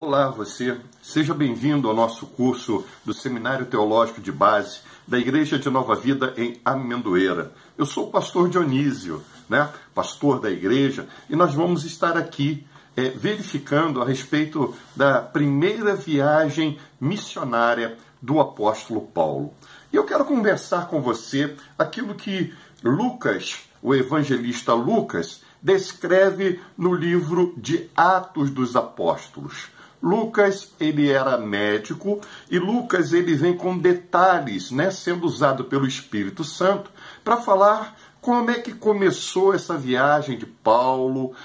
Olá, você. Seja bem-vindo ao nosso curso do Seminário Teológico de Base da Igreja de Nova Vida em Amendoeira. Eu sou o pastor Dionísio, pastor da igreja, e nós vamos estar aqui verificando a respeito da primeira viagem missionária do apóstolo Paulo. E eu quero conversar com você aquilo que Lucas, o evangelista Lucas, descreve no livro de Atos dos Apóstolos. Lucas, ele era médico, e Lucas, ele vem com detalhes, sendo usado pelo Espírito Santo, para falar como é que começou essa viagem de Paulo,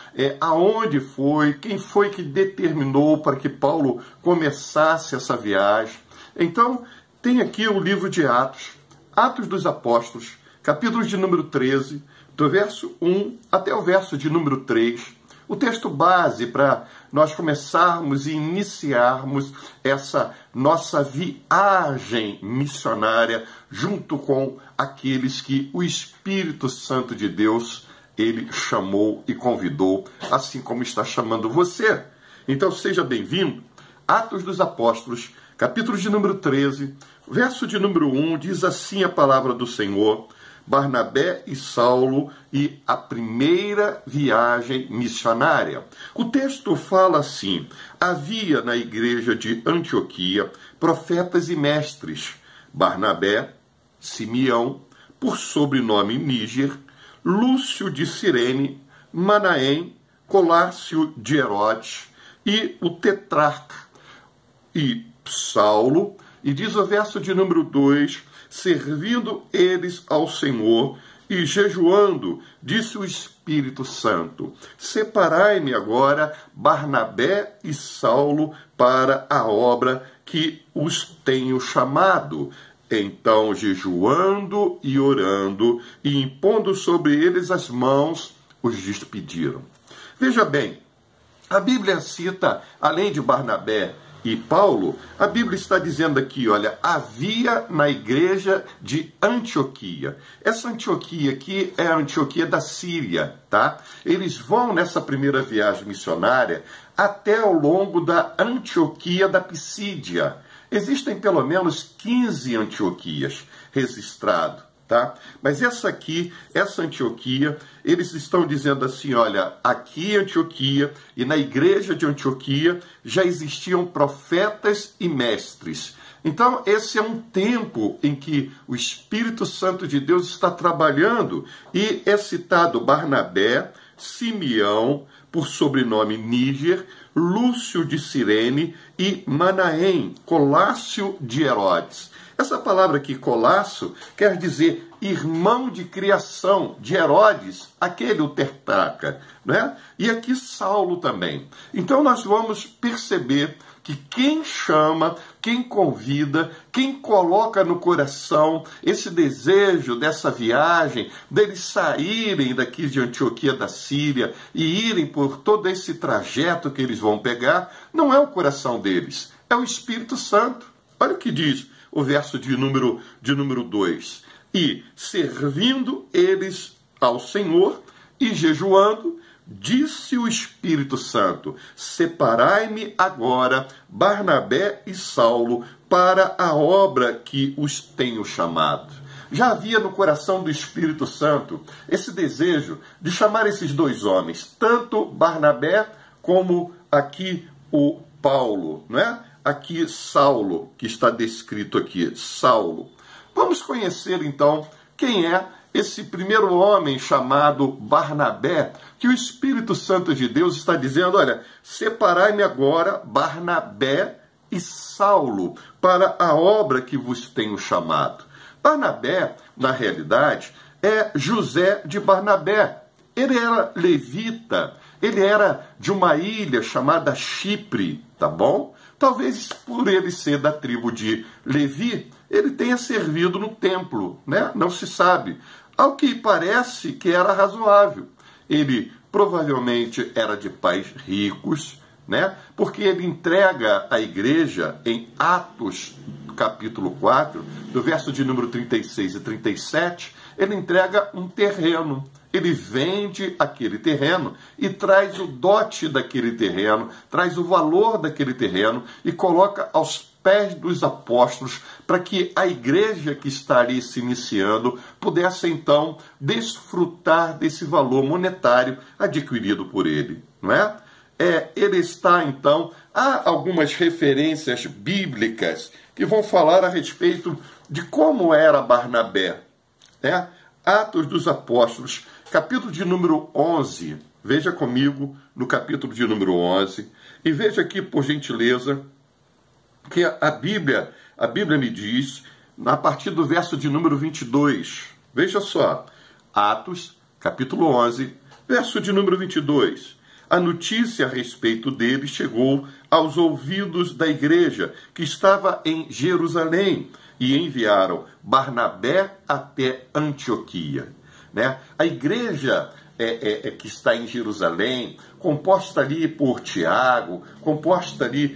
aonde foi, quem foi que determinou para que Paulo começasse essa viagem. Então, tem aqui o livro de Atos, Atos dos Apóstolos, capítulo de número 13, do verso 1 até o verso de número 3, o texto base para nós começarmos e iniciarmos essa nossa viagem missionária junto com aqueles que o Espírito Santo de Deus, ele chamou e convidou, assim como está chamando você. Então seja bem-vindo. Atos dos Apóstolos, capítulo de número 13, verso de número 1, diz assim a palavra do Senhor: Barnabé e Saulo e a primeira viagem missionária. O texto fala assim: havia na igreja de Antioquia profetas e mestres, Barnabé, Simeão, por sobrenome Níger, Lúcio de Cirene, Manaém, Colácio de Herodes e o tetrarca, e Saulo, e diz o verso de número 2, servindo eles ao Senhor e jejuando, disse o Espírito Santo: separai-me agora Barnabé e Saulo para a obra que os tenho chamado. Então, jejuando e orando e impondo sobre eles as mãos, os despediram. Veja bem, a Bíblia cita, além de Barnabé e Paulo, a Bíblia está dizendo aqui, olha, havia na igreja de Antioquia. Essa Antioquia aqui é a Antioquia da Síria, tá? Eles vão nessa primeira viagem missionária até ao longo da Antioquia da Pisídia. Existem pelo menos 15 Antioquias registradas, tá? Mas essa aqui, essa Antioquia, eles estão dizendo assim, olha, aqui em Antioquia e na igreja de Antioquia já existiam profetas e mestres. Então, esse é um tempo em que o Espírito Santo de Deus está trabalhando, e é citado Barnabé, Simeão, por sobrenome Níger, Lúcio de Cirene e Manaém, Colácio de Herodes. Essa palavra aqui, Colácio, quer dizer irmão de criação de Herodes, aquele o tetrarca, E aqui Saulo também. Então nós vamos perceber que quem chama, quem convida, quem coloca no coração esse desejo dessa viagem, deles saírem daqui de Antioquia da Síria e irem por todo esse trajeto que eles vão pegar, não é o coração deles, é o Espírito Santo. Olha o que diz o verso de número 2. E servindo eles ao Senhor e jejuando, disse o Espírito Santo: separai-me agora Barnabé e Saulo para a obra que os tenho chamado. Já havia no coração do Espírito Santo esse desejo de chamar esses dois homens, tanto Barnabé como aqui o Paulo, Aqui Saulo, que está descrito aqui, Saulo. Vamos conhecer então quem é esse primeiro homem chamado Barnabé, que o Espírito Santo de Deus está dizendo, olha, separai-me agora Barnabé e Saulo para a obra que vos tenho chamado. Barnabé, na realidade, é José de Barnabé. Ele era levita, ele era de uma ilha chamada Chipre, tá bom? Talvez por ele ser da tribo de Levi, ele tenha servido no templo, Não se sabe. Ao que parece que era razoável. Ele provavelmente era de pais ricos, Porque ele entrega à igreja em Atos, capítulo 4, do verso de número 36 e 37, ele entrega um terreno. ele vende aquele terreno e traz o dote daquele terreno, traz o valor daquele terreno e coloca aos pés dos apóstolos para que a igreja que está ali se iniciando pudesse então desfrutar desse valor monetário adquirido por ele, não é? Ele está então, há algumas referências bíblicas que vão falar a respeito de como era Barnabé, né? Atos dos Apóstolos, capítulo de número 11, veja comigo no capítulo de número 11, e veja aqui, por gentileza, que a Bíblia me diz, a partir do verso de número 22, veja só, Atos, capítulo 11, verso de número 22, a notícia a respeito dele chegou aos ouvidos da igreja que estava em Jerusalém e enviaram Barnabé até Antioquia. Né? A igreja que está em Jerusalém, composta ali por Tiago, composta ali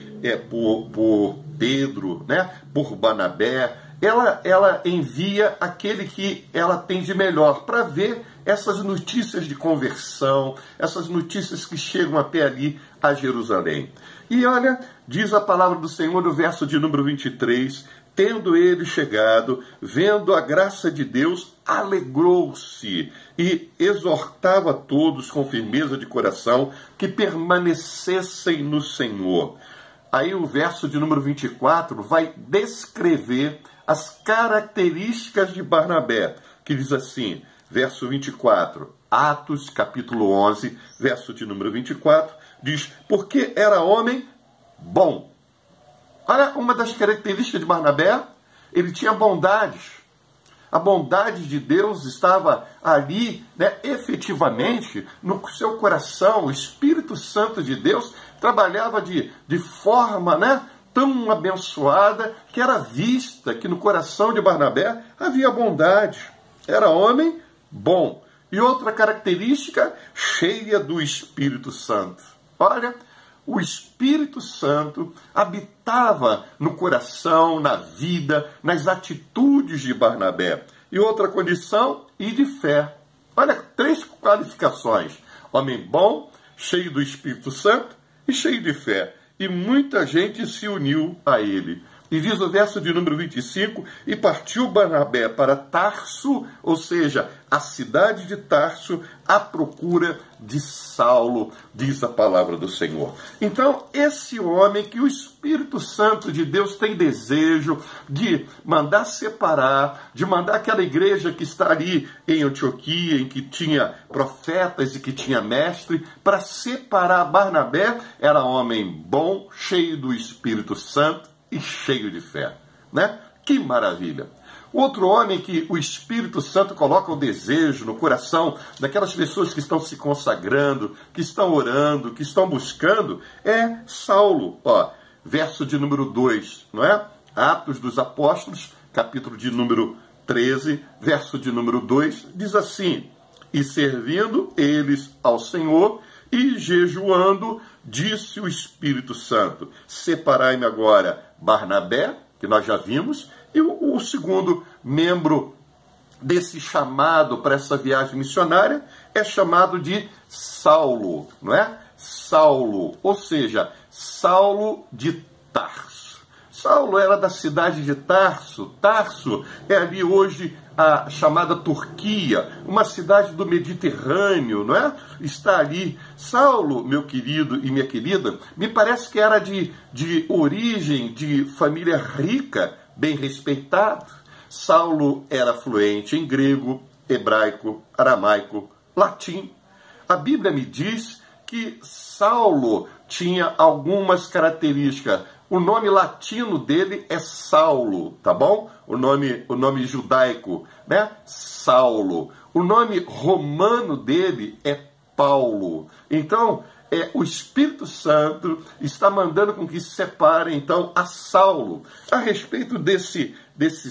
por Pedro, né? Por Barnabé, ela envia aquele que ela tem de melhor para ver essas notícias de conversão, essas notícias que chegam até ali a Jerusalém. E olha, diz a palavra do Senhor no verso de número 23, tendo ele chegado, vendo a graça de Deus, alegrou-se e exortava a todos com firmeza de coração que permanecessem no Senhor. Aí o verso de número 24 vai descrever as características de Barnabé, que diz assim, verso 24, Atos capítulo 11, verso de número 24, diz, porque era homem bom. Olha uma das características de Barnabé, ele tinha bondades. A bondade de Deus estava ali, né, efetivamente, no seu coração. O Espírito Santo de Deus trabalhava de forma, né, tão abençoada que era vista que no coração de Barnabé havia bondade. Era homem bom. E outra característica, cheia do Espírito Santo. Olha, o Espírito Santo habitava no coração, na vida, nas atitudes de Barnabé. E outra condição, e de fé. Olha, 3 qualificações. Homem bom, cheio do Espírito Santo e cheio de fé. E muita gente se uniu a ele. E diz o verso de número 25, e partiu Barnabé para Tarso, ou seja, a cidade de Tarso, à procura de Saulo, diz a palavra do Senhor. Então, esse homem que o Espírito Santo de Deus tem desejo de mandar separar, de mandar aquela igreja que está ali em Antioquia, em que tinha profetas e que tinha mestre, para separar Barnabé, era homem bom, cheio do Espírito Santo, e cheio de fé, né? Que maravilha! Outro homem que o Espírito Santo coloca o desejo no coração daquelas pessoas que estão se consagrando, que estão orando, que estão buscando, é Saulo. Ó, verso de número 2, não é? Atos dos Apóstolos, capítulo de número 13, verso de número 2, diz assim, e servindo eles ao Senhor e jejuando, disse o Espírito Santo, separai-me agora Barnabé, que nós já vimos, e o segundo membro desse chamado para essa viagem missionária é chamado de Saulo, não é? Saulo, ou seja, Saulo de Tarso. Saulo era da cidade de Tarso. Tarso é ali hoje a chamada Turquia, uma cidade do Mediterrâneo, não é? Está ali. Saulo, meu querido e minha querida, me parece que era de origem de família rica, bem respeitado. Saulo era fluente em grego, hebraico, aramaico, latim. A Bíblia me diz que Saulo tinha algumas características. O nome latino dele é Saulo, tá bom? O nome judaico, né? Saulo. O nome romano dele é Paulo. Então, o Espírito Santo está mandando com que se separe, então, a Saulo. A respeito desse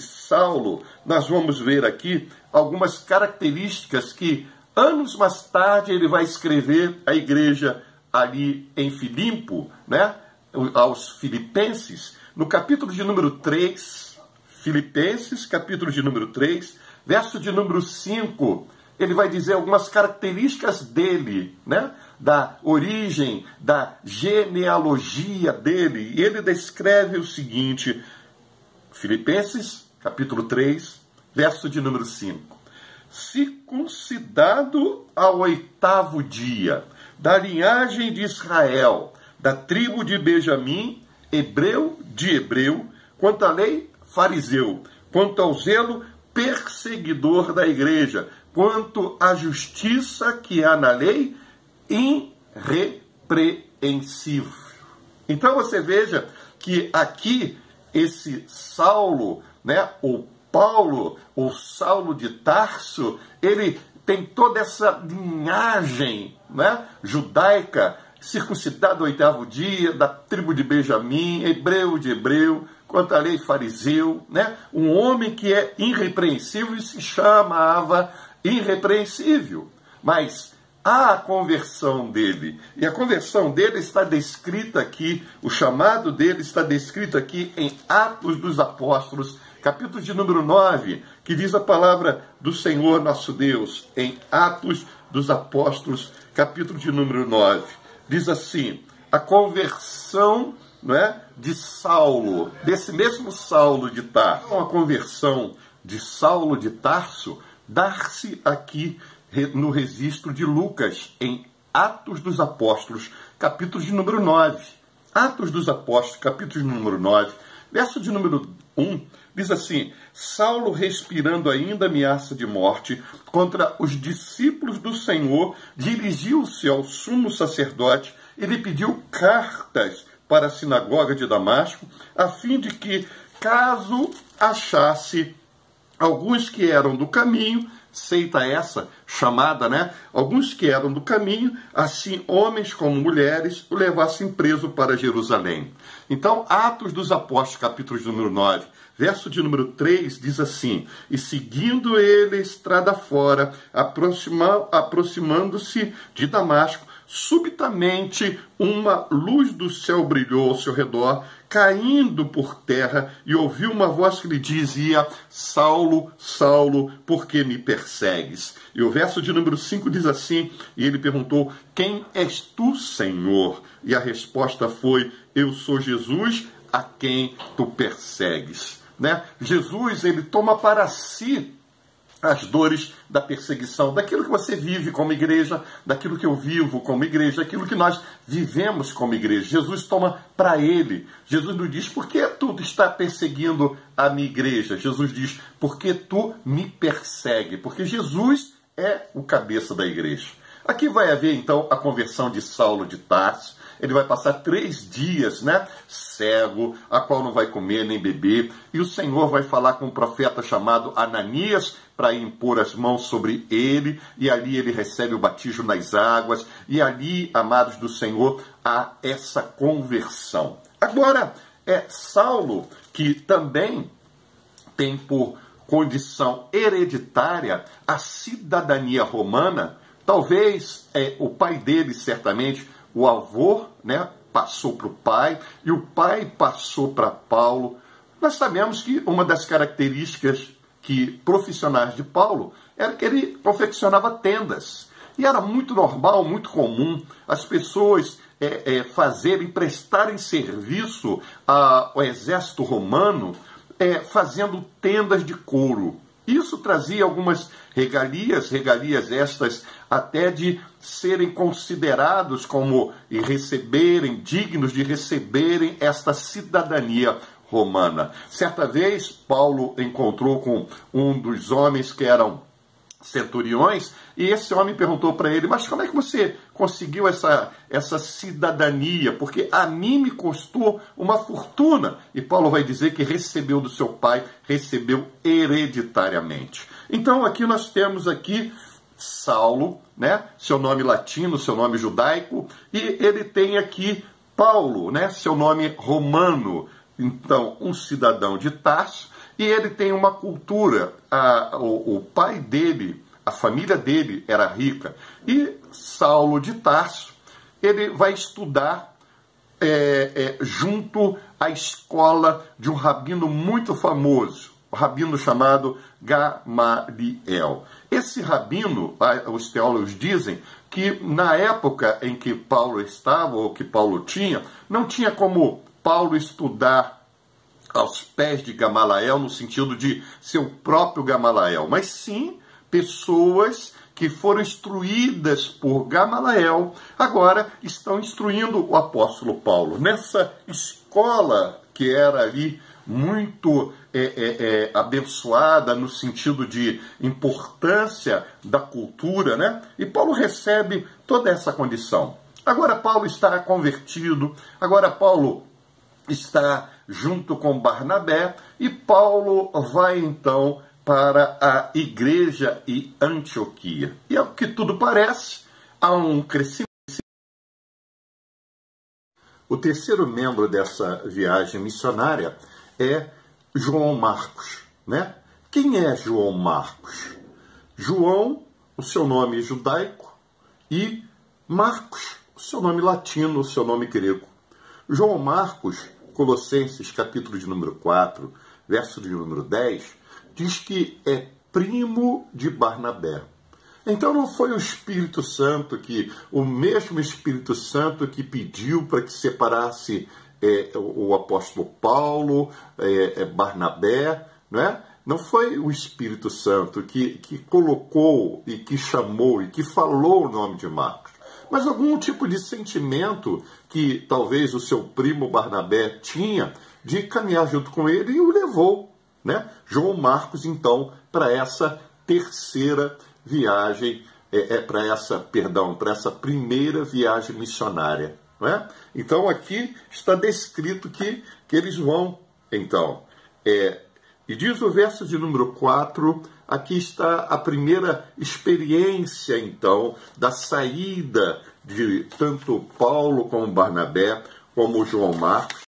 Saulo, nós vamos ver aqui algumas características que, anos mais tarde, ele vai escrever à igreja ali em Filipe, né? Aos Filipenses, no capítulo de número 3, Filipenses, capítulo de número 3, verso de número 5, ele vai dizer algumas características dele, né? Da origem, da genealogia dele. E ele descreve o seguinte, Filipenses, capítulo 3, verso de número 5. Circuncidado ao 8º dia, da linhagem de Israel, da tribo de Benjamim, hebreu de hebreu, quanto à lei, fariseu, quanto ao zelo, perseguidor da igreja, quanto à justiça que há na lei, irrepreensível. Então você veja que aqui esse Saulo, né, o Paulo, ou Saulo de Tarso, ele tem toda essa linhagem, né, judaica, circuncidado ao 8º dia, da tribo de Benjamim, hebreu de hebreu, quanto à lei, fariseu, né, um homem que é irrepreensível e se chamava irrepreensível. Mas há a conversão dele, e a conversão dele está descrita aqui, o chamado dele está descrito aqui em Atos dos Apóstolos, capítulo de número 9, que diz a palavra do Senhor nosso Deus, em Atos dos Apóstolos, capítulo de número 9. Diz assim, a conversão, não é, de Saulo, desse mesmo Saulo de Tarso. A conversão de Saulo de Tarso dar-se aqui no registro de Lucas, em Atos dos Apóstolos, capítulo de número 9. Atos dos Apóstolos, capítulo de número 9, verso de número 1, diz assim, Saulo, respirando ainda ameaça de morte contra os discípulos do Senhor, dirigiu-se ao sumo sacerdote e lhe pediu cartas para a sinagoga de Damasco, a fim de que, caso achasse alguns que eram do caminho, seita essa chamada, né? Alguns que eram do caminho, assim homens como mulheres, o levassem preso para Jerusalém. Então, Atos dos Apóstolos, capítulo de número 9, verso de número 3, diz assim, e seguindo ele estrada fora, aproximando-se de Damasco, subitamente uma luz do céu brilhou ao seu redor, caindo por terra, e ouviu uma voz que lhe dizia, Saulo, Saulo, por que me persegues? E o verso de número 5 diz assim, e ele perguntou, quem és tu, Senhor? E a resposta foi, eu sou Jesus, a quem tu persegues. Né? Jesus, ele toma para si as dores da perseguição, daquilo que você vive como igreja, daquilo que eu vivo como igreja, daquilo que nós vivemos como igreja. Jesus toma para ele. Jesus nos diz, por que tu está perseguindo a minha igreja? Jesus diz, porque tu me persegue, porque Jesus é o cabeça da igreja. Aqui vai haver então a conversão de Saulo de Tarso. Ele vai passar 3 dias, né, cego, a qual não vai comer nem beber. E o Senhor vai falar com um profeta chamado Ananias para impor as mãos sobre ele. E ali ele recebe o batismo nas águas. E ali, amados do Senhor, há essa conversão. Agora, é Saulo que também tem por condição hereditária a cidadania romana. Talvez o pai dele, certamente, o avô, né, passou para o pai, e o pai passou para Paulo. Nós sabemos que uma das características profissionais de Paulo era que ele confeccionava tendas. E era muito normal, muito comum as pessoas prestarem serviço ao exército romano fazendo tendas de couro. Isso trazia algumas regalias estas até de serem considerados como dignos de receberem esta cidadania romana. Certa vez, Paulo encontrou com um dos homens que eram centuriões, e esse homem perguntou para ele, mas como é que você conseguiu essa cidadania? Porque a mim me custou uma fortuna. E Paulo vai dizer que recebeu do seu pai, recebeu hereditariamente. Então aqui nós temos aqui Saulo, né? Seu nome latino, seu nome judaico, e ele tem aqui Paulo, né? Seu nome romano. Então, um cidadão de Tarso, e ele tem uma cultura, o pai dele, a família dele era rica, e Saulo de Tarso, ele vai estudar junto à escola de um rabino muito famoso, rabino chamado Gamaliel. Esse rabino, os teólogos dizem que na época em que Paulo estava, ou que Paulo tinha, não tinha como Paulo estudar aos pés de Gamaliel, no sentido de ser o próprio Gamaliel, mas sim pessoas que foram instruídas por Gamaliel, agora estão instruindo o apóstolo Paulo. Nessa escola que era ali muito abençoada no sentido de importância da cultura, né? E Paulo recebe toda essa condição. Agora Paulo está convertido, agora Paulo está junto com Barnabé, e Paulo vai então para a igreja em Antioquia. E ao que tudo parece, há um crescimento. O terceiro membro dessa viagem missionária é João Marcos, né? Quem é João Marcos? João, o seu nome judaico, e Marcos, o seu nome latino, o seu nome grego. João Marcos, Colossenses, capítulo de número 4, verso de número 10, diz que é primo de Barnabé. Então não foi o Espírito Santo o mesmo Espírito Santo que pediu para que separasse o apóstolo Paulo, Barnabé, não é? Não foi o Espírito Santo que colocou e que chamou e que falou o nome de Marcos, mas algum tipo de sentimento que talvez o seu primo Barnabé tinha de caminhar junto com ele e o levou, né? João Marcos, então, para essa terceira viagem, para essa primeira viagem missionária, não é? Então aqui está descrito que eles vão, então, e diz o verso de número 4, aqui está a primeira experiência, então, da saída de tanto Paulo como Barnabé, como João Marcos,